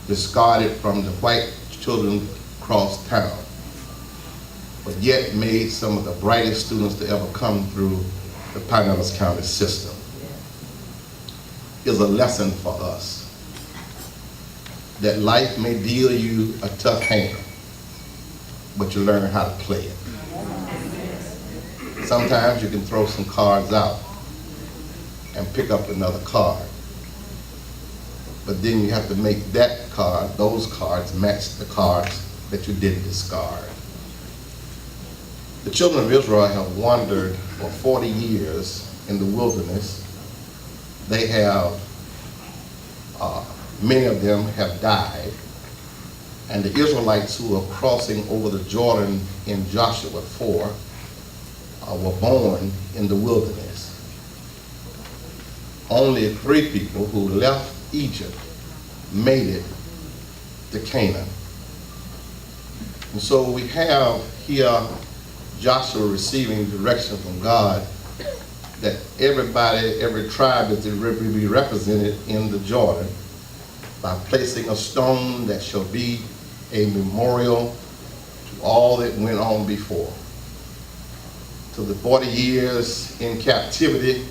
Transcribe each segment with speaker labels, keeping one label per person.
Speaker 1: discarded from the white children across town, but yet made some of the brightest students to ever come through the Pinellas County system, is a lesson for us that life may deal you a tough hand, but you learn how to play it. Sometimes you can throw some cards out and pick up another card, but then you have to make that card, those cards, match the cards that you didn't discard. The children of Israel have wandered for 40 years in the wilderness. They have, many of them have died, and the Israelites who are crossing over the Jordan in Joshua 4 were born in the wilderness. Only 3 people who left Egypt made it to Canaan. And so we have here Joshua receiving direction from God that everybody, every tribe is to be represented in the Jordan by placing a stone that shall be a memorial to all that went on before. To the 40 years in captivity,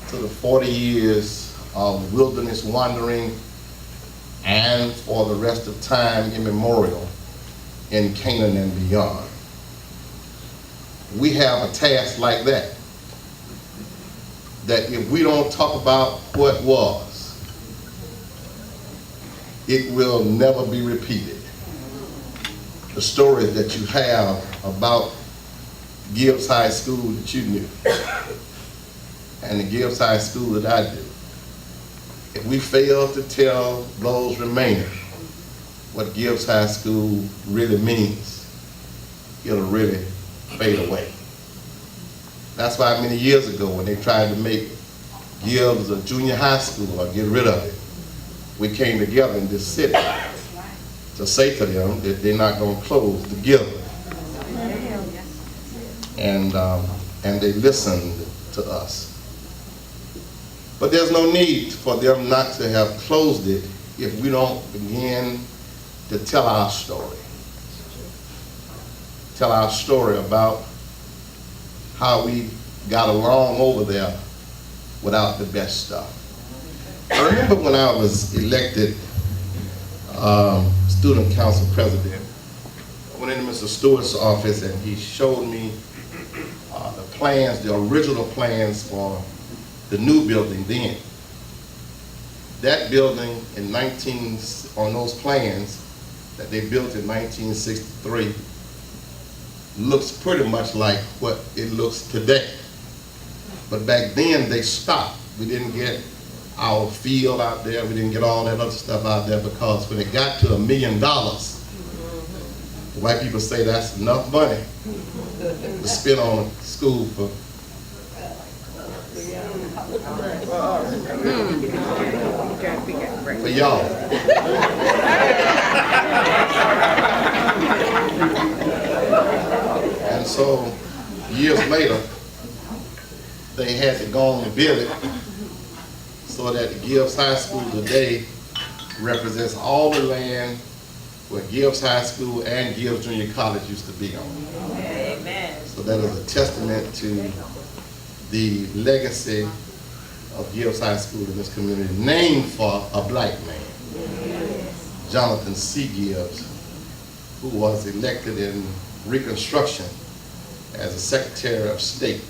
Speaker 1: to the 40 years of wilderness wandering, and for the rest of time immemorial in Canaan and beyond. We have a task like that, that if we don't talk about what was, it will never be repeated. The stories that you have about Gibbs High School that you knew, and the Gibbs High School that I do, if we fail to tell those remaining what Gibbs High School really means, it'll really fade away. That's why many years ago when they tried to make Gibbs a junior high school or get rid of it, we came together in this city to say to them that they're not going to close the Gibbs. And they listened to us. But there's no need for them not to have closed it if we don't begin to tell our story. Tell our story about how we got along over there without the best stuff. I remember when I was elected student council president, I went into Mr. Stewart's office and he showed me the plans, the original plans for the new building then. That building on those plans that they built in 1963 looks pretty much like what it looks today. But back then they stopped. We didn't get our field out there, we didn't get all that other stuff out there, because when it got to $1 million, the white people say that's enough money to spend on school for y'all. And so years later, they had to go on and build it so that the Gibbs High School today represents all the land where Gibbs High School and Gibbs Junior College used to be on. Amen. So that is a testament to the legacy of Gibbs High School in this community, named for a black man, Jonathan C. Gibbs, who was elected in Reconstruction as a Secretary of State.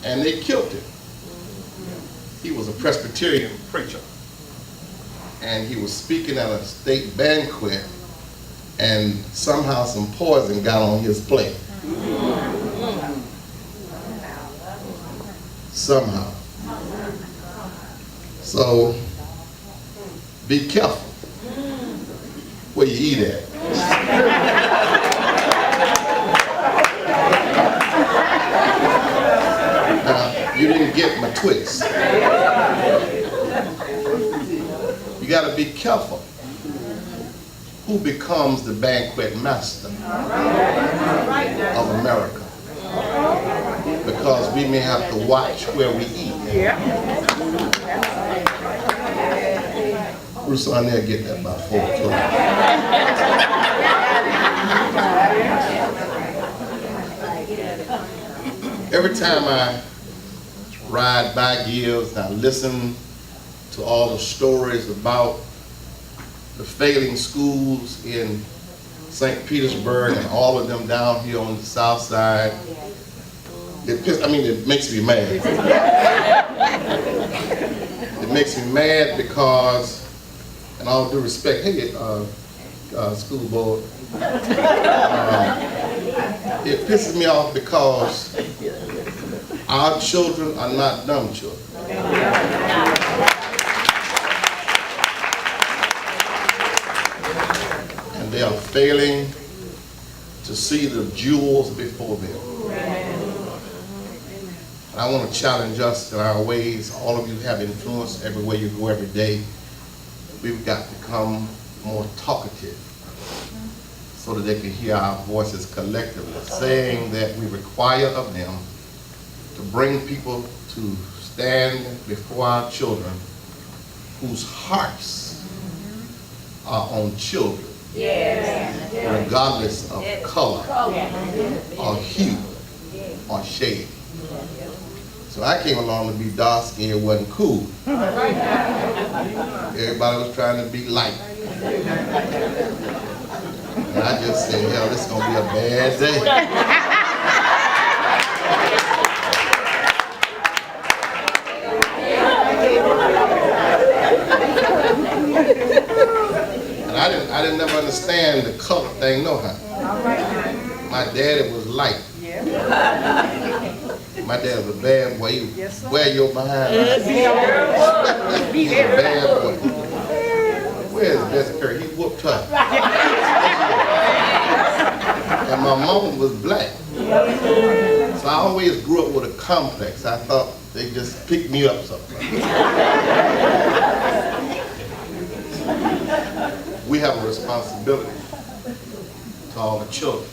Speaker 1: And they killed him. He was a Presbyterian preacher. And he was speaking at a state banquet, and somehow some poison got on his plate. Somehow. So, be careful where you eat at. Now, you didn't get my twist. You got to be careful who becomes the banquet master of America. Because we may have to watch where we eat. Uncle Son, they'll get that by 4 o'clock. Every time I ride by Gibbs, I listen to all the stories about the failing schools in St. Petersburg and all of them down here on the south side. It makes me mad. It makes me mad because, in all due respect, hey, school board, it pisses me off because our children are not dumb children. And they are failing to see the jewels before them. And I want to challenge us in our ways. All of you have influence everywhere you go every day. We've got to become more talkative so that they can hear our voices collectively, saying that we require of them to bring people to stand before our children whose hearts are on children, regardless of color or hue or shade. So I came along to be dark skinned, it wasn't cool. Everybody was trying to be light. And I just said, hell, this is going to be a bad day. And I didn't never understand the color thing, no how. My daddy was light. My dad was a bad boy. He would wear your behind. He's a bad boy. Where's Jessica Curry? He whooped her. And my mom was black. So I always grew up with a complex. I thought they just picked me up something. We have a responsibility to all the children.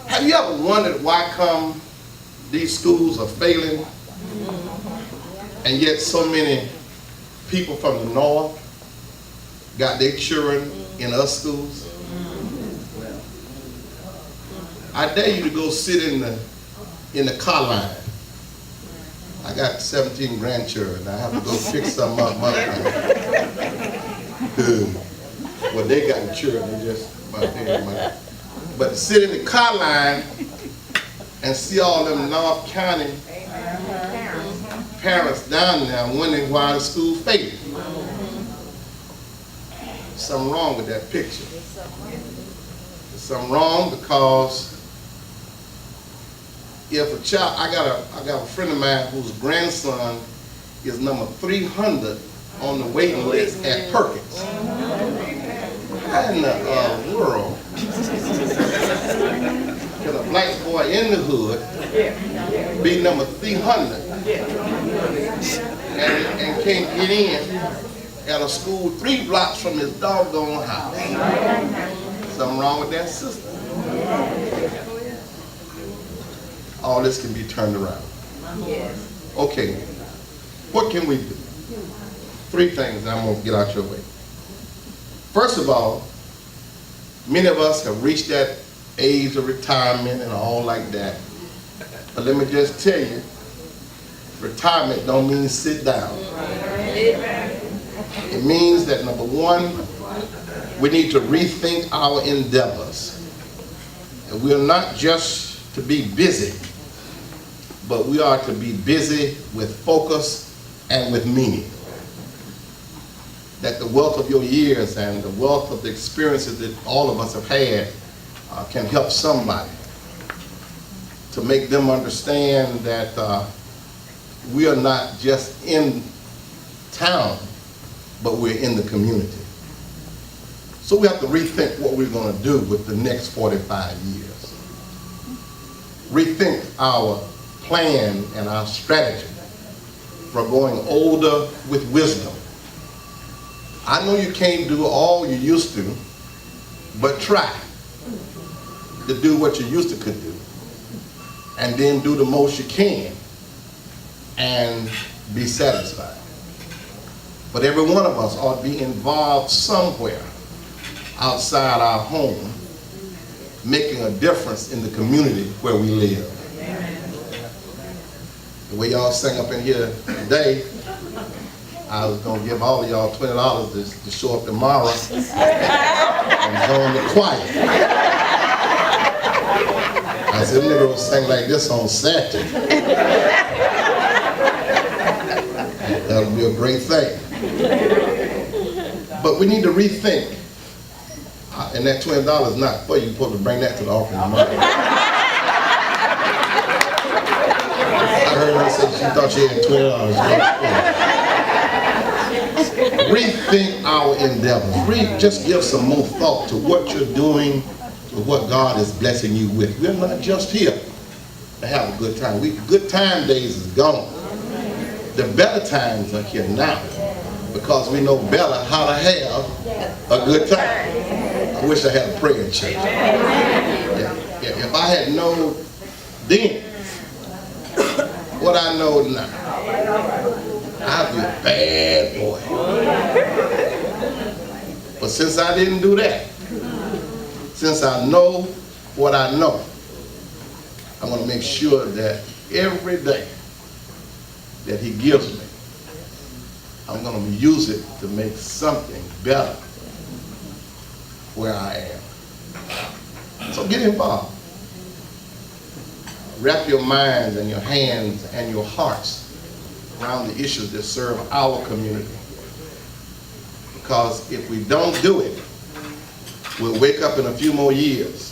Speaker 1: Have you ever wondered why come these schools are failing, and yet so many people from the north got their children in us schools? I dare you to go sit in the car line. I got 17 grandchildren. I have to go pick some up. Well, they got children, they just about there. But sit in the car line and see all them North County parents down there wondering why the school failed. There's something wrong with that picture. There's something wrong because if a child, I got a friend of mine whose grandson is number 300 on the waiting list at Perkins. How in the world can a black boy in the hood be number 300 and can't get in at a school 3 blocks from his doggone house? Something wrong with that system. All this can be turned around. Okay, what can we do? 3 things I'm going to get out your way. First of all, many of us have reached that age of retirement and all like that. But let me just tell you, retirement don't mean sit down. It means that, number one, we need to rethink our endeavors. And we are not just to be busy, but we are to be busy with focus and with meaning. That the wealth of your years and the wealth of the experiences that all of us have had can help somebody to make them understand that we are not just in town, but we're in the community. So we have to rethink what we're going to do with the next 45 years. Rethink our plan and our strategy for going older with wisdom. I know you can't do all you used to, but try to do what you used to could do, and then do the most you can and be satisfied. But every one of us ought to be involved somewhere outside our home, making a difference in the community where we live. The way y'all sang up in here today, I was going to give all of y'all $20 to show up tomorrow and join the choir. I said, them niggas sing like this on Saturday. That'll be a great thing. But we need to rethink. And that $20 is not for you. You're supposed to bring that to the offering money. I heard her say she thought she had $20. Rethink our endeavors. Just give some more thought to what you're doing, to what God is blessing you with. We're not just here to have a good time. Good time days is gone. The better times are here now because we know better how to have a good time. I wish I had a prayer church. If I had known then what I know now, I'd be a bad boy. But since I didn't do that, since I know what I know, I want to make sure that every day that he gives me, I'm going to use it to make something better where I am. So get involved. Wrap your minds and your hands and your hearts around the issues that serve our community. Because if we don't do it, we'll wake up in a few more years